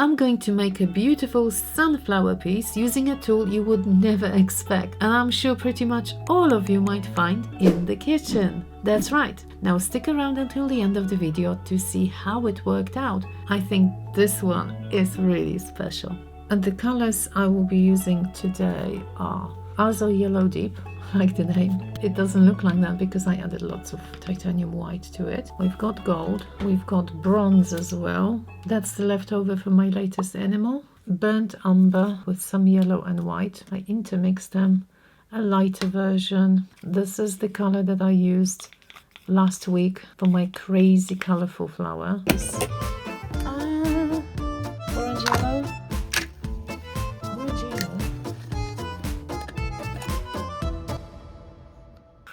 I'm going to make a beautiful sunflower piece using a tool you would never expect, and I'm sure pretty much all of you might find in the kitchen. That's right. Now stick around until the end of the video to see how it worked out. I think this one is really special. And the colors I will be using today are Azo Yellow Deep, like the name. It doesn't look like that because I added lots of titanium white to it. We've got gold, we've got bronze as well. That's the leftover from my latest animal. Burnt umber with some yellow and white. I intermixed them. A lighter version. This is the color that I used last week for my crazy colorful flower. Orange yellow. Orange yellow.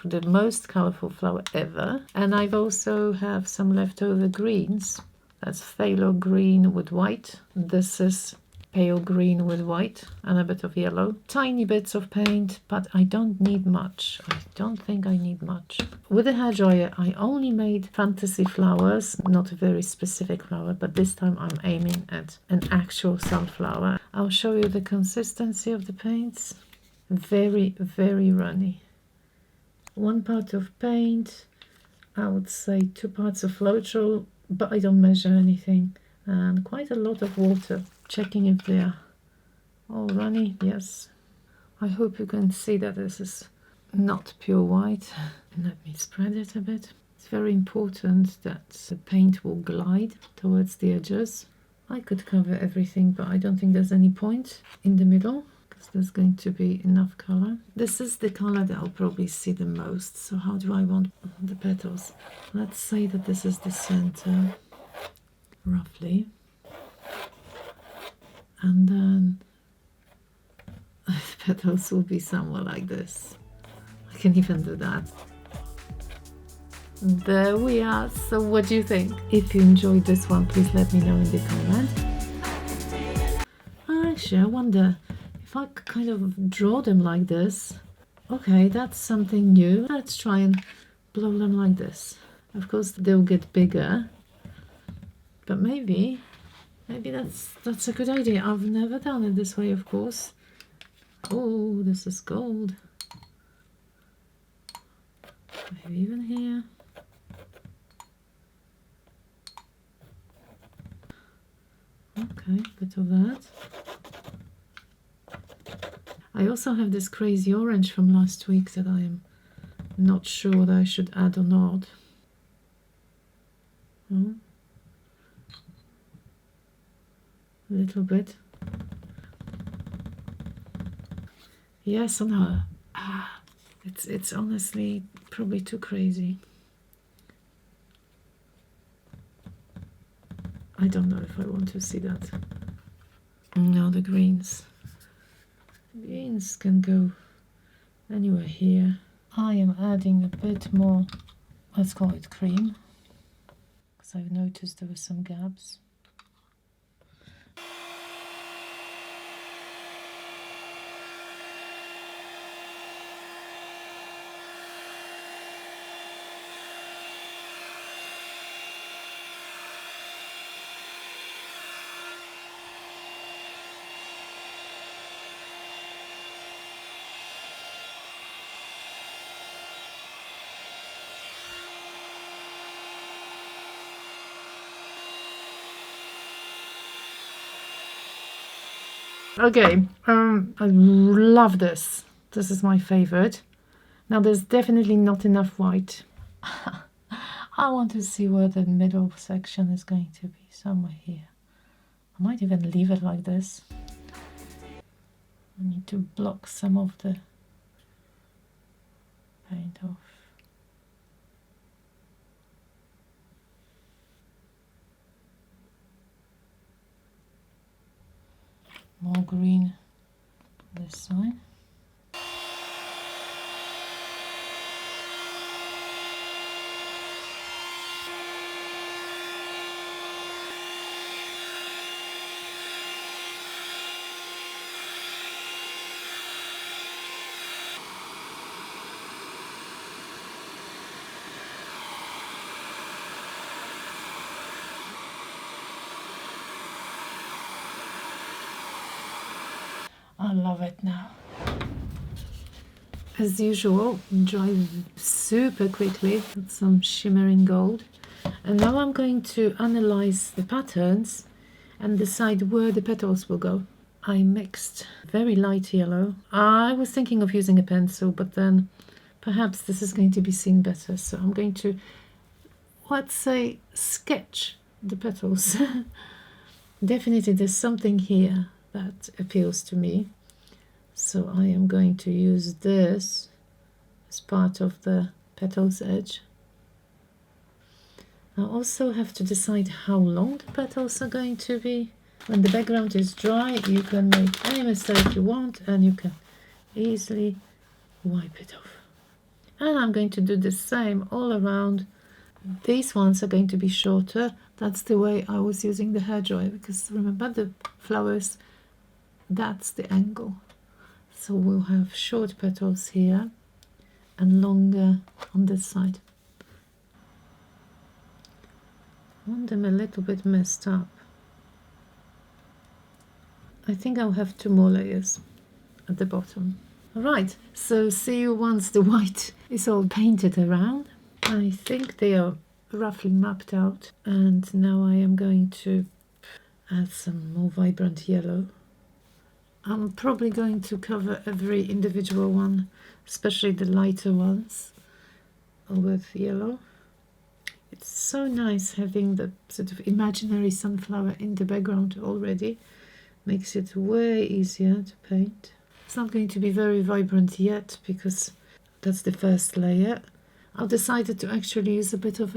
The most colorful flower ever. And I've also have some leftover greens. That's phthalo green with white. This is pale green with white and a bit of yellow. Tiny bits of paint, but I don't need much. I don't think I need much. With the hairdryer, I only made fantasy flowers, not a very specific flower, but this time I'm aiming at an actual sunflower. I'll show you the consistency of the paints. Very, very runny. 1 part of paint, I would say 2 parts of Floetrol, but I don't measure anything, and quite a lot of water. Checking if they are all runny. Yes. I hope you can see that this is not pure white. Let me spread it a bit. It's very important that the paint will glide towards the edges. I could cover everything, but I don't think there's any point in the middle because there's going to be enough color. This is the color that I'll probably see the most. So how do I want the petals? Let's say that this is the center, roughly. And then the petals will be somewhere like this. I can even do that. There we are. So what do you think? If you enjoyed this one, please let me know in the comment. Actually, I wonder if I could kind of draw them like this. Okay, that's something new. Let's try and blow them like this. Of course, they'll get bigger, but maybe that's a good idea. I've never done it this way, of course. Oh, this is gold. Maybe even here. Okay, bit of that. I also have this crazy orange from last week that I am not sure whether I should add or not. Oh. A little bit. Yes and no. It's honestly probably too crazy. I don't know if I want to see that. No, the greens. Greens can go anywhere here. I am adding a bit more, let's call it cream, because I've noticed there were some gaps. Okay, I love this. This is my favorite. Now there's definitely not enough white. I want to see where the middle section is going to be, somewhere here. I might even leave it like this. I need to block some of the paint off. More green on this side. I love it now. As usual, dry super quickly with some shimmering gold. And now I'm going to analyze the patterns and decide where the petals will go. I mixed very light yellow. I was thinking of using a pencil, but then perhaps this is going to be seen better. So I'm going to, let's say, sketch the petals. Definitely there's something here that appeals to me. So I am going to use this as part of the petals edge. I also have to decide how long the petals are going to be. When the background is dry, you can make any mistake you want and you can easily wipe it off. And I'm going to do the same all around. These ones are going to be shorter. That's the way I was using the hairdryer, because remember the flowers, that's the angle. So we'll have short petals here and longer on this side. I want them a little bit messed up. I think I'll have 2 more layers at the bottom. Alright, so see you once the white is all painted around. I think they are roughly mapped out, and now I am going to add some more vibrant yellow. I'm probably going to cover every individual one, especially the lighter ones, with yellow. It's so nice having the sort of imaginary sunflower in the background already. Makes it way easier to paint. It's not going to be very vibrant yet because that's the first layer. I've decided to actually use a bit of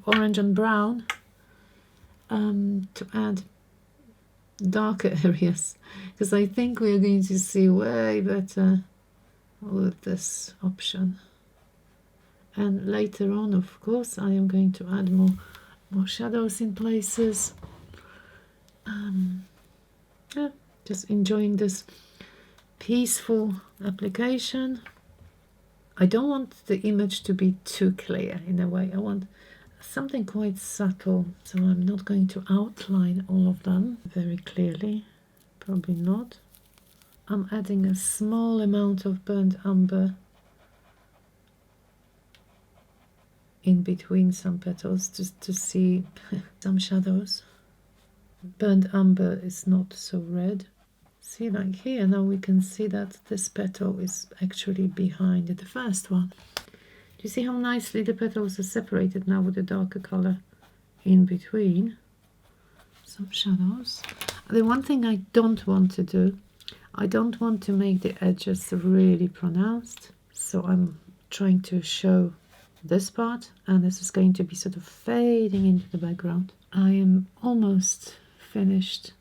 orange and brown to add darker areas, because I think we're going to see way better with this option. And later on, of course, I am going to add more shadows in places. Yeah, just enjoying this peaceful application. I don't want the image to be too clear in a way. I want something quite subtle, so I'm not going to outline all of them very clearly. Probably not. I'm adding a small amount of burnt umber in between some petals just to see some shadows. Burnt umber is not so red. See, like here, now we can see that this petal is actually behind the first one. Do you see how nicely the petals are separated now with the darker color in between? Some shadows. The one thing I don't want to do, I don't want to make the edges really pronounced. So I'm trying to show this part, and this is going to be sort of fading into the background. I am almost finished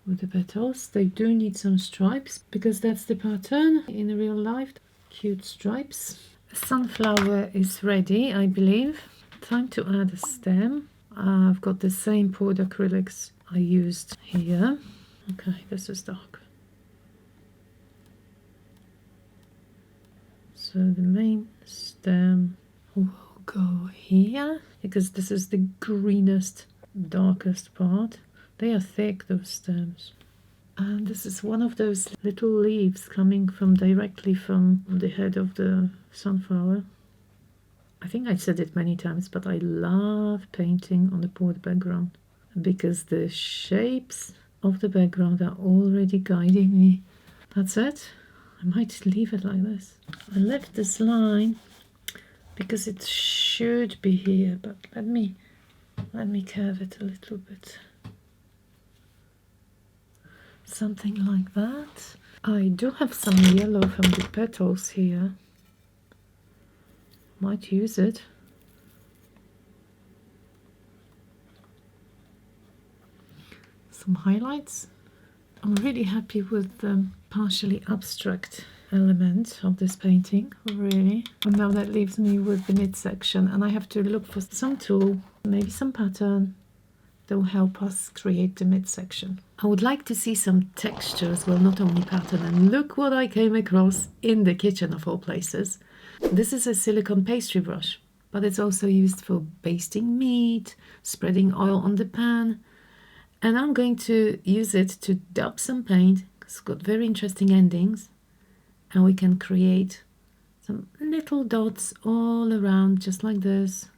with the petals. They do need some stripes because that's the pattern in real life. Cute stripes. Sunflower is ready, I believe. Time to add a stem. I've got the same poured acrylics I used here. Okay, this is dark. So the main stem will go here because this is the greenest, darkest part. They are thick, those stems. And this is one of those little leaves coming from directly from the head of the sunflower. I think I said it many times, but I love painting on the poured background because the shapes of the background are already guiding me. That's it. I might leave it like this. I left this line because it should be here, but let me curve it a little bit. Something like that. I do have some yellow from the petals here. Might use it. Some highlights. I'm really happy with the partially abstract element of this painting, really. And now that leaves me with the midsection, and I have to look for some tool, maybe some pattern that will help us create the midsection. I would like to see some texture as well, not only pattern. And look what I came across in the kitchen of all places. This is a silicone pastry brush, but it's also used for basting meat, spreading oil on the pan. And I'm going to use it to dab some paint It's got very interesting endings, and we can create some little dots all around, just like this.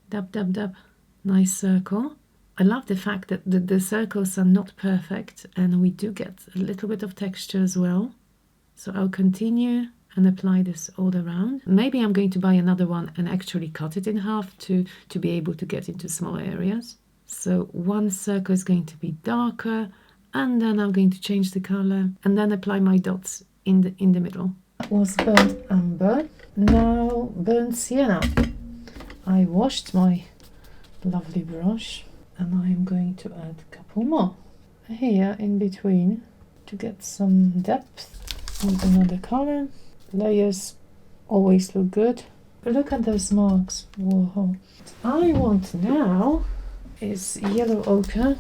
Dab, dab, dab. Nice circle. I love the fact that the circles are not perfect, and we do get a little bit of texture as well. So I'll continue and apply this all around. Maybe I'm going to buy another one and actually cut it in half to be able to get into smaller areas. So one circle is going to be darker, and then I'm going to change the color and then apply my dots in the middle. That was burnt umber. Now burnt sienna. I washed my lovely brush, and I'm going to add a couple more here in between to get some depth with another color. Layers always look good. But look at those marks. Whoa. What I want now is yellow ochre.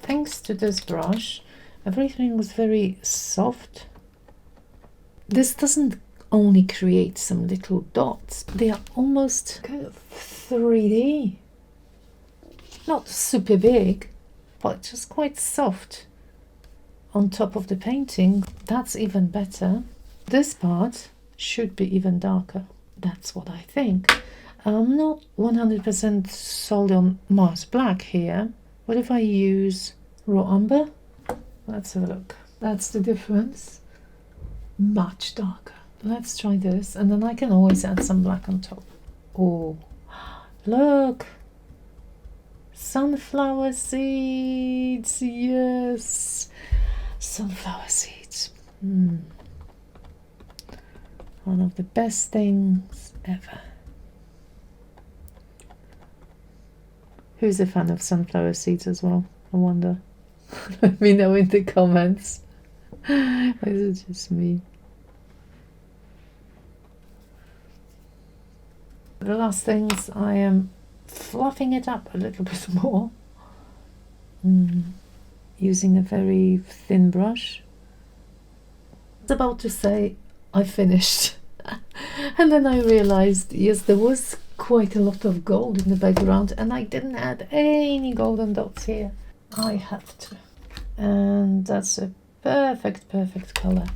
Thanks to this brush, everything was very soft. This doesn't only create some little dots, they are almost kind of 3D. Not super big, but just quite soft on top of the painting. That's even better. This part should be even darker. That's what I think. I'm not 100% sold on Mars Black here. What if I use raw umber? Let's have a look. That's the difference. Much darker. Let's try this, and then I can always add some black on top. Oh, look! Sunflower seeds, yes! Sunflower seeds. One of the best things ever. Who's a fan of sunflower seeds as well? I wonder. Let me know in the comments. Is it just me? The last things, I am fluffing it up a little bit more. Using a very thin brush. I was about to say I finished. And then I realized, yes, there was quite a lot of gold in the background, and I didn't add any golden dots here. I have to. And that's a perfect color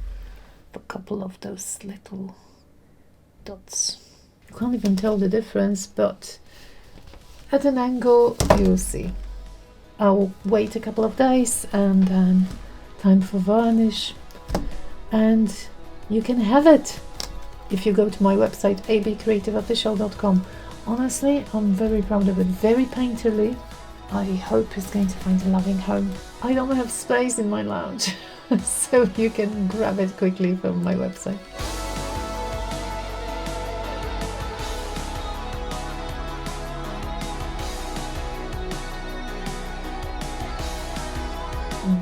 for a couple of those little dots. You can't even tell the difference, but at an angle you'll see. I'll wait a couple of days, and then time for varnish, and you can have it if you go to my website abcreativeofficial.com. Honestly, I'm very proud of it. Very painterly. I hope it's going to find a loving home. I don't have space in my lounge, so you can grab it quickly from my website.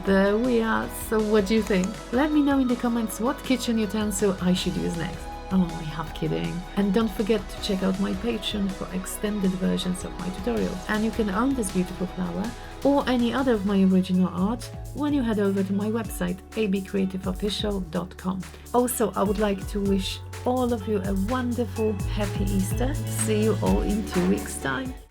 There we are. So what do you think? Let me know in the comments what kitchen utensil I should use next. Oh, I have kidding. And don't forget to check out my Patreon for extended versions of my tutorials. And you can own this beautiful flower or any other of my original art when you head over to my website abcreativeofficial.com. Also, I would like to wish all of you a wonderful, happy Easter. See you all in 2 weeks' time.